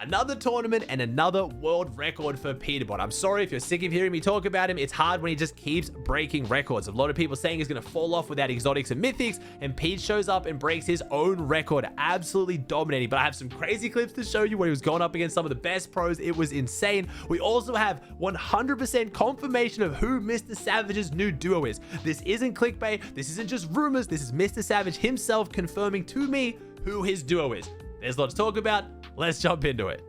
another tournament and another world record for Peterbot. I'm sorry if you're sick of hearing me talk about him. It's hard when he just keeps breaking records. A lot of people saying he's going to fall off without exotics and mythics, and Pete shows up and breaks his own record, absolutely dominating. But I have some crazy clips to show you when he was going up against some of the best pros. It was insane. We also have 100% confirmation of who Mr. Savage's new duo is. This isn't clickbait. This isn't just rumors. This is Mr. Savage himself confirming to me who his duo is. There's a lot to talk about. Let's jump into it.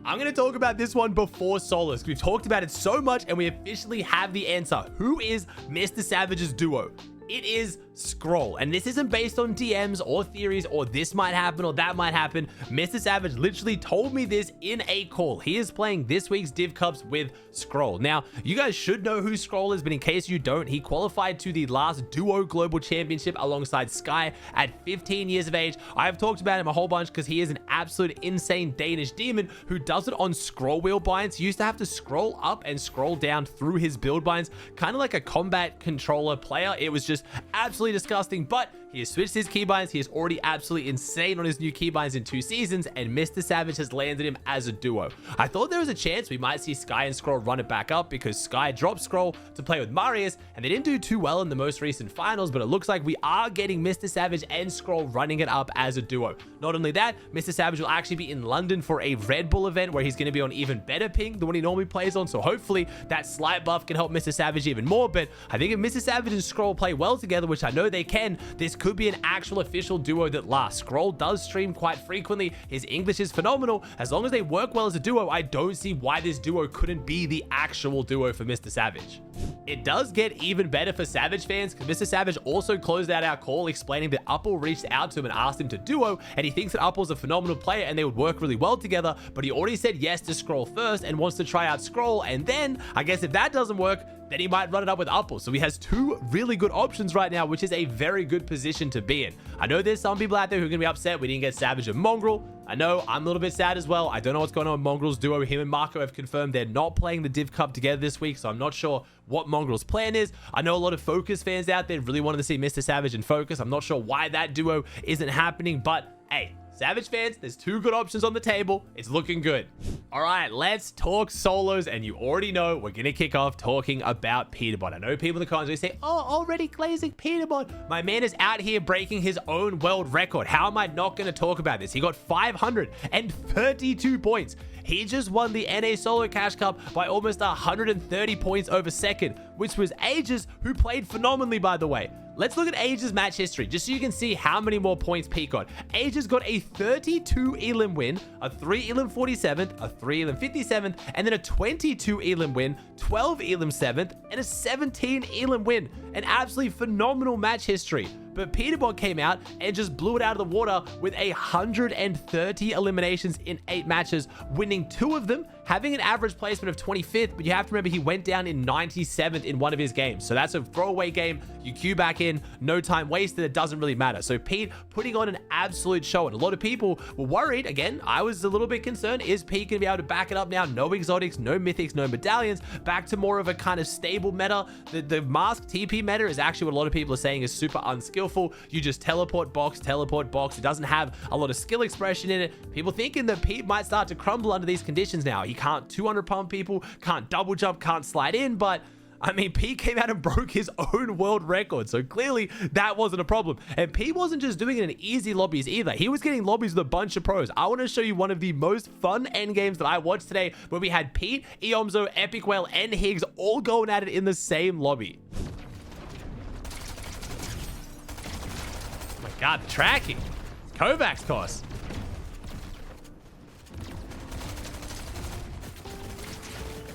I'm going to talk about this one before solos. We've talked about it so much and we officially have the answer. Who is Mr. Savage's duo? It is Scroll, and this isn't based on DMs or theories or this might happen or that might happen. Mr. Savage literally told me this in a call. He is playing this week's Div Cups with Scroll. Now, you guys should know who Scroll is, but in case you don't, he qualified to the last Duo Global Championship alongside Sky at 15 years of age. I've talked about him a whole bunch because he is an absolute insane Danish demon who does it on scroll wheel binds. He used to have to scroll up and scroll down through his build binds, kind of like a combat controller player. It was just absolutely disgusting, but he has switched his keybinds. He is already absolutely insane on his new keybinds in 2 seasons, and Mr. Savage has landed him as a duo. I thought there was a chance we might see Sky and Scroll run it back up because Sky dropped Scroll to play with Marius, and they didn't do too well in the most recent finals, but it looks like we are getting Mr. Savage and Scroll running it up as a duo. Not only that, Mr. Savage will actually be in London for a Red Bull event where he's going to be on even better ping than what he normally plays on, so hopefully that slight buff can help Mr. Savage even more. But I think if Mr. Savage and Scroll play well together, which I know they can, this could be an actual official duo that lasts. Scroll does stream quite frequently. His English is phenomenal. As long as they work well as a duo, I don't see why this duo couldn't be the actual duo for Mr. Savage. It does get even better for Savage fans because Mr. Savage also closed out our call explaining that Uppal reached out to him and asked him to duo, and he thinks that Uppal's a phenomenal player and they would work really well together, but he already said yes to Scroll first and wants to try out Scroll, and then I guess if that doesn't work, then he might run it up with Uppal. So he has 2 really good options right now, which is a very good position to be in. I know there's some people out there who are going to be upset we didn't get Savage and Mongrel. I know I'm a little bit sad as well. I don't know what's going on with Mongrel's duo. Him and Marco have confirmed they're not playing the Div Cup together this week, so I'm not sure what Mongrel's plan is. I know a lot of Focus fans out there really wanted to see Mr. Savage and Focus. I'm not sure why that duo isn't happening, but hey, Savage fans, there's 2 good options on the table. It's looking good. All right, let's talk solos, and you already know we're going to kick off talking about Peterbot. I know people in the comments will say, oh, already glazing Peterbot. My man is out here breaking his own world record. How am I not going to talk about this? He got 532 points. He just won the NA Solo Cash Cup by almost 130 points over second, which was Aegis, who played phenomenally, by the way. Let's look at Aegis' match history, just so you can see how many more points Pete got. Aegis got a 32 elim win, a 3 elim 47th, a 3 elim 57th, and then a 22 elim win, 12 elim 7th, and a 17 elim win. An absolutely phenomenal match history. But Peterbot came out and just blew it out of the water with 130 eliminations in 8 matches, winning 2 of them, having an average placement of 25th, but you have to remember he went down in 97th in one of his games. So that's a throwaway game. You queue back in, no time wasted, it doesn't really matter. So Pete putting on an absolute show, and a lot of people were worried. Again, I was a little bit concerned. Is Pete going to be able to back it up now? No exotics, no mythics, no medallions, back to more of a kind of stable meta. The mask TP meta is actually what a lot of people are saying is super unskillful. You just teleport box. It doesn't have a lot of skill expression in it. People thinking that Pete might start to crumble under these conditions now. He can't 200 pump people, can't double jump, can't slide in, but I mean, Pete came out and broke his own world record, so clearly that wasn't a problem. And Pete wasn't just doing it in easy lobbies either. He was getting lobbies with a bunch of pros. I want to show you one of the most fun end games that I watched today, where we had Pete, Eomzo, Epic Whale, and Higgs all going at it in the same lobby. Oh my god, the tracking. It's Kovacs course.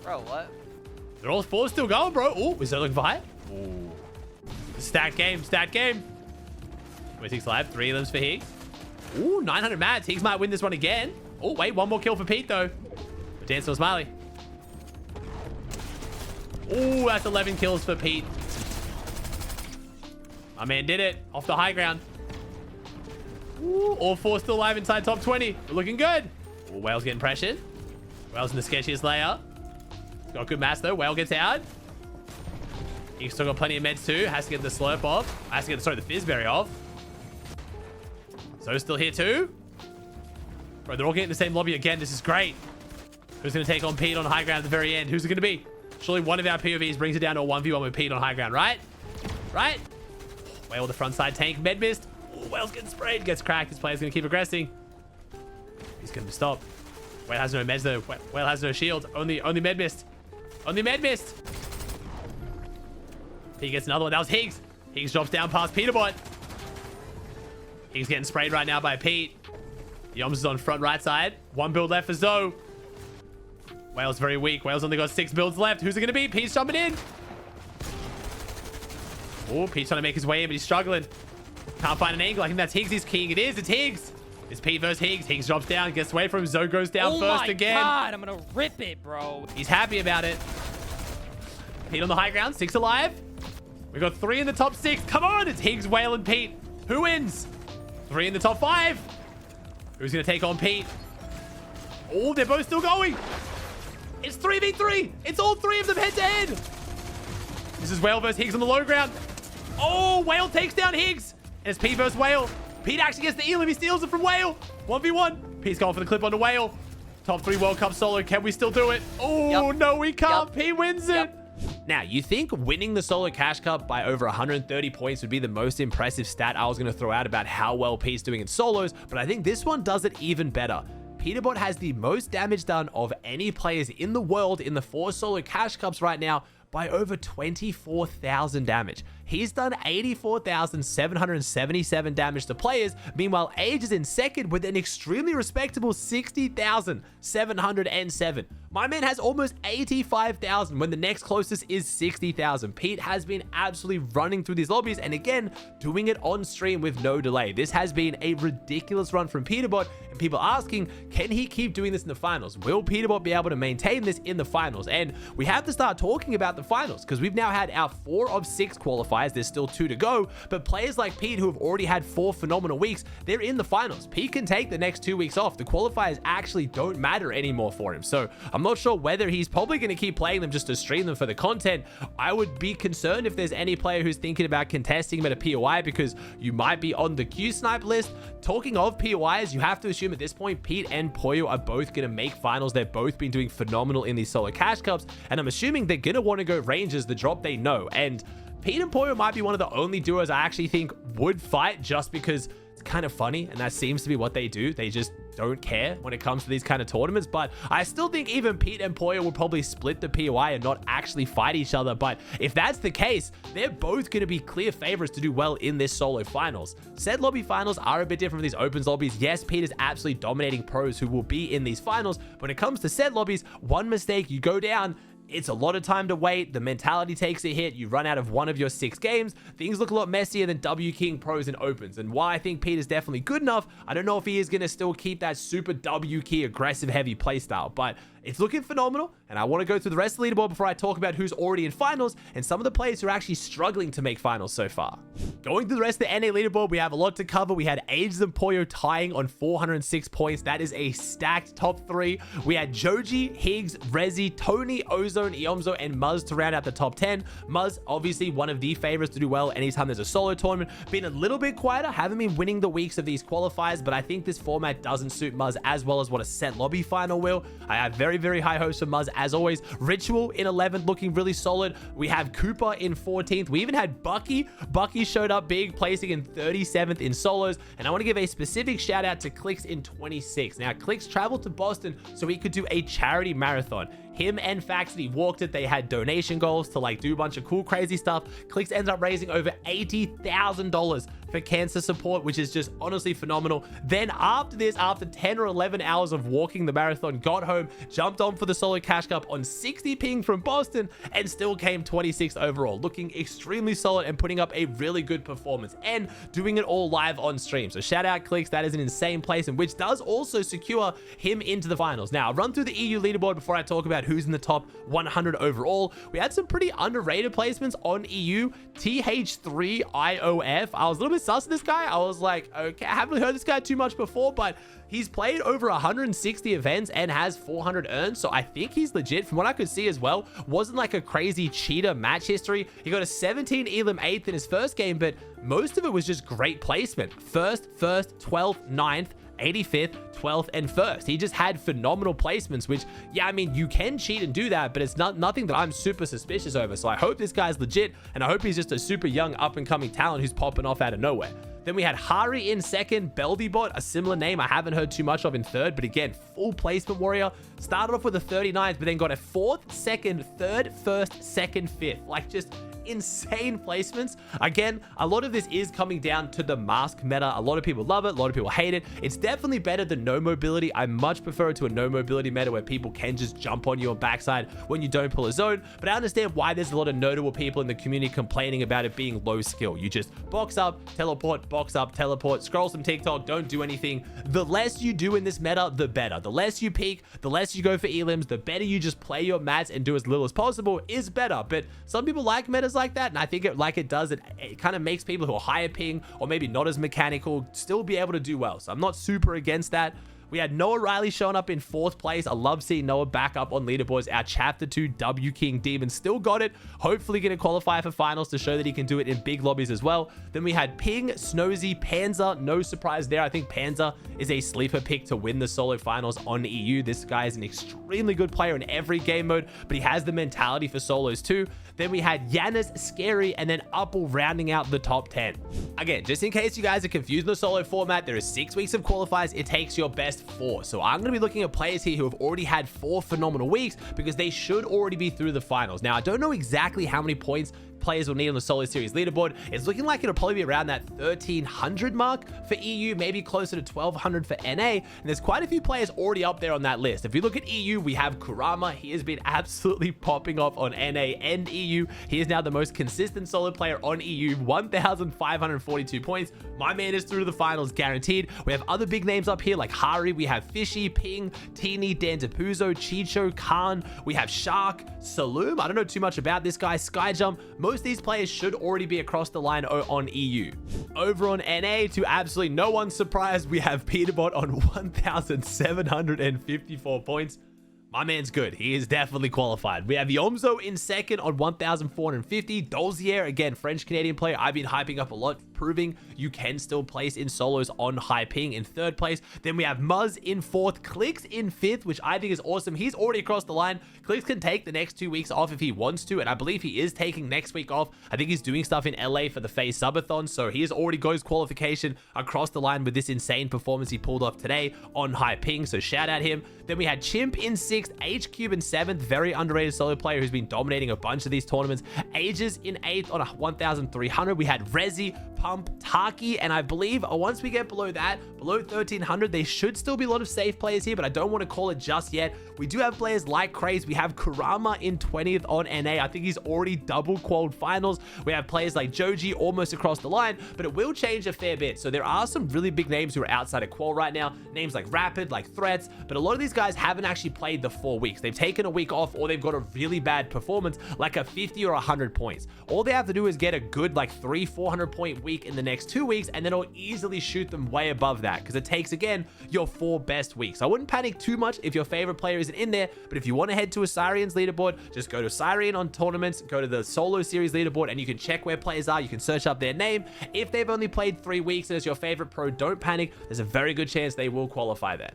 Bro, what? They're all 4 still going, bro. Oh, is that looking for high? Oh. Stat game. 26 live, 3 limbs for Higgs. Ooh, 900 mats. Higgs might win this one again. Oh, wait, 1 more kill for Pete, though. But dance to Smiley. Ooh, that's 11 kills for Pete. My man did it. Off the high ground. Ooh, all 4 still alive inside top 20. We're looking good. Ooh, Whale's getting pressured. Whale's in the sketchiest layer. Got good mass though. Whale gets out. He's still got plenty of meds too. Has to get the slurp off. Has to get the fizzberry off. So still here too. Bro, they're all getting the same lobby again. This is great. Who's going to take on Pete on high ground at the very end? Who's it going to be? Surely one of our POVs brings it down to a 1v1 with Pete on high ground, right? Right? Whale, the front side tank. Med mist. Ooh, Whale's getting sprayed. Gets cracked. This player's going to keep aggressing. He's going to stop. Whale has no meds, though. Whale has no shield. Only med mist. Only med mist. He gets another one. That was Higgs. Higgs drops down past Peterbot. Higgs getting sprayed right now by Pete. Yoms is on front right side. One build left for Zoe. Whale's very weak. Whale's only got 6 builds left. Who's it going to be? Pete's jumping in. Oh, Pete's trying to make his way in, but he's struggling. Can't find an angle. I think that's Higgs he's keying. It is. It's Higgs. It's Pete versus Higgs. Higgs drops down, gets away from him. Zoe goes down first again. Oh my God, I'm going to rip it, bro. He's happy about it. Pete on the high ground. 6 alive. We got 3 in the top 6. Come on. It's Higgs, Whale, and Pete. Who wins? 3 in the top 5. Who's going to take on Pete? Oh, they're both still going. It's 3v3. It's all 3 of them head to head. This is Whale versus Higgs on the low ground. Oh, Whale takes down Higgs. And it's Pete versus Whale. Pete actually gets the Elim. He steals it from Whale. 1v1. Pete's going for the clip onto Whale. Top 3 World Cup solo. Can we still do it? Oh, no, we can't. Pete wins it. Now, you think winning the solo cash cup by over 130 points would be the most impressive stat I was going to throw out about how well Pete's doing in solos, but I think this one does it even better. Peterbot has the most damage done of any players in the world in the 4 solo cash cups right now by over 24,000 damage. He's done 84,777 damage to players. Meanwhile, Age is in second with an extremely respectable 60,707. My man has almost 85,000 when the next closest is 60,000. Pete has been absolutely running through these lobbies and again, doing it on stream with no delay. This has been a ridiculous run from Peterbot and people asking, can he keep doing this in the finals? Will Peterbot be able to maintain this in the finals? And we have to start talking about the finals because we've now had our 4 of 6 qualifiers. There's still 2 to go, but players like Pete who have already had 4 phenomenal weeks, they're in the finals. Pete can take the next 2 weeks off. The qualifiers actually don't matter anymore for him. So I'm not sure whether he's probably going to keep playing them just to stream them for the content. I would be concerned if there's any player who's thinking about contesting him at a POI because you might be on the Q snipe list. Talking of POIs, you have to assume at this point Pete and Poyo are both going to make finals. They've both been doing phenomenal in these solo cash cups, and I'm assuming they're going to want to go Rangers, the drop they know. And Pete and Poyo might be one of the only duos I actually think would fight just because it's kind of funny and that seems to be what they do. They just don't care when it comes to these kind of tournaments, but I still think even Pete and Poyo will probably split the POI and not actually fight each other. But if that's the case, they're both going to be clear favorites to do well in this solo finals. Said lobby finals are a bit different from these opens lobbies. Yes, Pete is absolutely dominating pros who will be in these finals. When it comes to said lobbies, one mistake, you go down. It's a lot of time to wait. The mentality takes a hit. You run out of one of your 6 games. Things look a lot messier than W King pros and opens. And why I think Pete is definitely good enough, I don't know if he is going to still keep that super W key aggressive heavy playstyle, but it's looking phenomenal. And I want to go through the rest of the leaderboard before I talk about who's already in finals and some of the players who are actually struggling to make finals so far. Going through the rest of the NA leaderboard, we have a lot to cover. We had Ages and Poyo tying on 406 points. That is a stacked top 3. We had Joji, Higgs, Rezi, Tony, Ozone, Iomzo, and Muzz to round out the top 10. Muzz, obviously one of the favorites to do well anytime there's a solo tournament. Been a little bit quieter, haven't been winning the weeks of these qualifiers, but I think this format doesn't suit Muzz as well as what a set lobby final will. I have very, very high hopes for Muzz as always. Ritual in 11th, looking really solid. We have Cooper in 14th. We even had Bucky. Bucky showed up big, placing in 37th in solos. And I want to give a specific shout out to Clicks in 26th. Now, Clicks traveled to Boston so he could do a charity marathon. Him and Faxity walked it. They had donation goals to like do a bunch of cool, crazy stuff. Clicks ended up raising over $80,000 for cancer support, which is just honestly phenomenal. Then after this, after 10 or 11 hours of walking the marathon, got home, jumped on for the solo cash cup on 60 ping from Boston, and still came 26th overall, looking extremely solid and putting up a really good performance and doing it all live on stream. So shout out Clicks. That is an insane place, and which does also secure him into the finals. Now, I'll run through the EU leaderboard before I talk about who's in the top 100 overall. We had some pretty underrated placements on EU. TH3IOF. I was a little bit sus of this guy. I was like, okay, I haven't heard this guy too much before, but he's played over 160 events and has 400 earned, so I think he's legit. From what I could see as well, wasn't like a crazy cheater match history. He got a 17 Elim 8th in his first game, but most of it was just great placement. First, 12th, 9th, 85th, 12th, and 1st. He just had phenomenal placements, which, yeah, I mean, you can cheat and do that, but it's nothing that I'm super suspicious over. So I hope this guy's legit, and I hope he's just a super young up-and-coming talent who's popping off out of nowhere. Then we had Hari in 2nd, Peterbot, a similar name I haven't heard too much of in 3rd, but again, full placement warrior. Started off with a 39th, but then got a 4th, 2nd, 3rd, 1st, 2nd, 5th. Like, just insane placements. Again, a lot of this is coming down to the mask meta. A lot of people love it, a lot of people hate it. It's definitely better than no mobility. I much prefer it to a no mobility meta where people can just jump on you on backside when you don't pull a zone. But I understand why there's a lot of notable people in the community complaining about it being low skill. You just box up, teleport, box up, teleport, scroll some TikTok, don't do anything. The less you do in this meta, the better. The less you peek, the less you go for elims, the better you just play your mats and do as little as possible is better. But some people like metas like that, and I think it does, it kind of makes people who are higher ping or maybe not as mechanical still be able to do well. So I'm not super against that. We had Noah Riley showing up in 4th place. I love seeing Noah back up on leaderboards. Our Chapter 2 W King Demon still got it. Hopefully going to qualify for finals to show that he can do it in big lobbies as well. Then we had Ping, Snozy, Panzer. No surprise there. I think Panzer is a sleeper pick to win the solo finals on EU. This guy is an extremely good player in every game mode, but he has the mentality for solos too. Then we had Yanis, Scary, and then Upple rounding out the top 10. Again, just in case you guys are confused in the solo format, there is 6 weeks of qualifiers. It takes your best 4. So I'm going to be looking at players here who have already had 4 phenomenal weeks because they should already be through the finals. Now, I don't know exactly how many points players will need on the solo series leaderboard. It's looking like it'll probably be around that 1300 mark for EU, maybe closer to 1200 for NA, and there's quite a few players already up there on that list. If you look at EU, we have Kurama. He has been absolutely popping off on NA and EU. He is now the most consistent solo player on EU, 1542 points. My man is through to the finals guaranteed. We have other big names up here like Hari, we have Fishy, Ping, Teeny, Dantapuzo, Chicho, Khan, we have Shark, Saloom. I don't know too much about this guy. Skyjump. Most of these players should already be across the line on EU. Over on NA, to absolutely no one's surprise, we have Peterbot on 1754 points. My man's good. He is definitely qualified. We have Yomzo in 2nd on 1,450. Dozier, again, French-Canadian player I've been hyping up a lot, proving you can still place in solos on high ping in 3rd place. Then we have Muzz in 4th, Clicks in 5th, which I think is awesome. He's already across the line. Clicks can take the next 2 weeks off if he wants to, and I believe he is taking next week off. I think he's doing stuff in LA for the FaZe Subathon, so he has already got his qualification across the line with this insane performance he pulled off today on high ping, so shout out him. Then we had Chimp in 6th, H-Cube in 7th, very underrated solo player who's been dominating a bunch of these tournaments. Ages in 8th on 1,300. We had Rezi, Pump, Taki, and I believe once we get below that, below 1,300, there should still be a lot of safe players here, but I don't want to call it just yet. We do have players like Craze. We have Kurama in 20th on NA. I think he's already double qualified finals. We have players like Joji almost across the line, but it will change a fair bit. So there are some really big names who are outside of qual right now. Names like Rapid, like Threats, but a lot of these guys haven't actually played the 4 weeks. They've taken a week off, or they've got a really bad performance, like a 50 or 100 points. All they have to do is get a good like 300-400 point week in the next 2 weeks, and then it'll easily shoot them way above that, because it takes, again, your 4 best weeks. I wouldn't panic too much if your favorite player isn't in there, but if you want to head to a Syrian's leaderboard, just go to Syrian on tournaments, go to the solo series leaderboard, and you can check where players are. You can search up their name. If they've only played 3 weeks and it's your favorite pro, don't panic. There's a very good chance they will qualify there.